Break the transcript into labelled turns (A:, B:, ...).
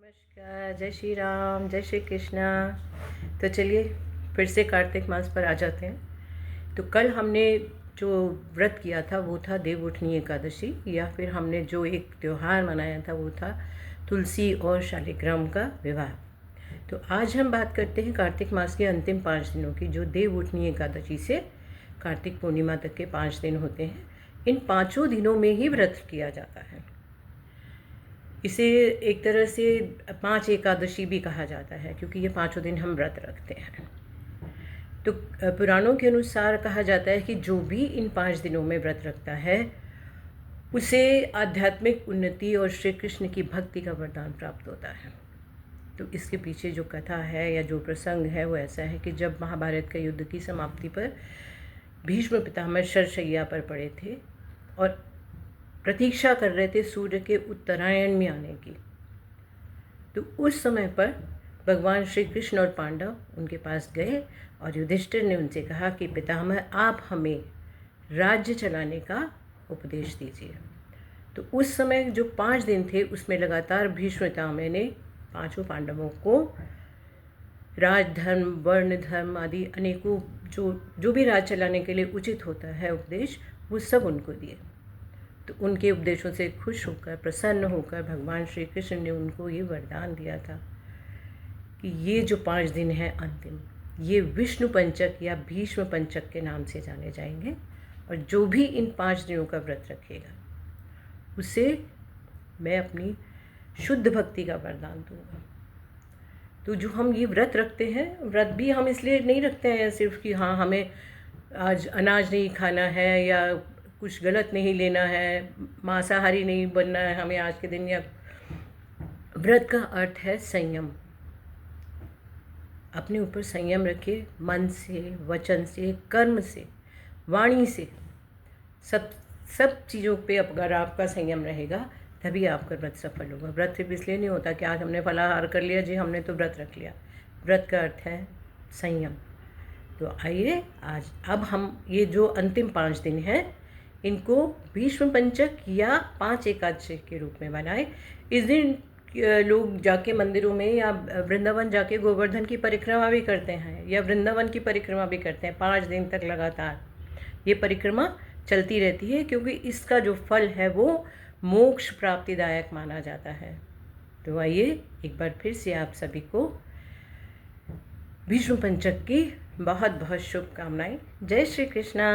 A: नमस्कार, जय श्री राम, जय श्री कृष्णा। तो चलिए फिर से कार्तिक मास पर आ जाते हैं। तो कल हमने जो व्रत किया था वो था देवउठनी एकादशी, या फिर हमने जो एक त्यौहार मनाया था वो था तुलसी और शालिग्राम का विवाह। तो आज हम बात करते हैं कार्तिक मास के अंतिम 5 दिनों की, जो देवउठनी एकादशी से कार्तिक पूर्णिमा तक के 5 दिन होते हैं। इन 5 दिनों में ही व्रत किया जाता है। इसे एक तरह से 5 एकादशी भी कहा जाता है, क्योंकि ये 5 दिन हम व्रत रखते हैं। तो पुराणों के अनुसार कहा जाता है कि जो भी इन 5 दिनों में व्रत रखता है उसे आध्यात्मिक उन्नति और श्री कृष्ण की भक्ति का वरदान प्राप्त होता है। तो इसके पीछे जो कथा है या जो प्रसंग है वो ऐसा है कि जब महाभारत का युद्ध की समाप्ति पर भीष्म पितामह शरशैया पर पड़े थे और प्रतीक्षा कर रहे थे सूर्य के उत्तरायण में आने की, तो उस समय पर भगवान श्री कृष्ण और पांडव उनके पास गए और युधिष्ठिर ने उनसे कहा कि पितामह आप हमें राज्य चलाने का उपदेश दीजिए। तो उस समय जो 5 दिन थे उसमें लगातार भीष्म पितामह ने 5 पांडवों को राजधर्म, वर्ण धर्म आदि अनेकों जो भी राज चलाने के लिए उचित होता है उपदेश, वो सब उनको दिए। तो उनके उपदेशों से खुश होकर, प्रसन्न होकर भगवान श्री कृष्ण ने उनको ये वरदान दिया था कि ये जो 5 दिन हैं अंतिम, ये विष्णु पंचक या भीष्म पंचक के नाम से जाने जाएंगे। और जो भी इन 5 दिनों का व्रत रखेगा उसे मैं अपनी शुद्ध भक्ति का वरदान दूंगा। तो जो हम ये व्रत रखते हैं, व्रत भी हम इसलिए नहीं रखते हैं सिर्फ कि हाँ हमें आज अनाज नहीं खाना है या कुछ गलत नहीं लेना है, मांसाहारी नहीं बनना है हमें आज के दिन। या व्रत का अर्थ है संयम। अपने ऊपर संयम रखिए, मन से, वचन से, कर्म से, वाणी से, सब चीज़ों पे अगर आपका संयम रहेगा तभी आपका व्रत सफल होगा। व्रत सिर्फ इसलिए नहीं होता कि आज हमने फलाहार कर लिया जी हमने तो व्रत रख लिया। व्रत का अर्थ है संयम। तो आइए आज अब हम ये जो अंतिम 5 दिन हैं इनको भीष्म पंचक या 5 एकादशी के रूप में बनाएं। इस दिन लोग जाके मंदिरों में या वृंदावन जाके गोवर्धन की परिक्रमा भी करते हैं या वृंदावन की परिक्रमा भी करते हैं। 5 दिन तक लगातार ये परिक्रमा चलती रहती है, क्योंकि इसका जो फल है वो मोक्ष प्राप्तिदायक माना जाता है। तो आइए एक बार फिर से आप सभी को भीष्म पंचक की बहुत बहुत शुभकामनाएं। जय श्री कृष्णा।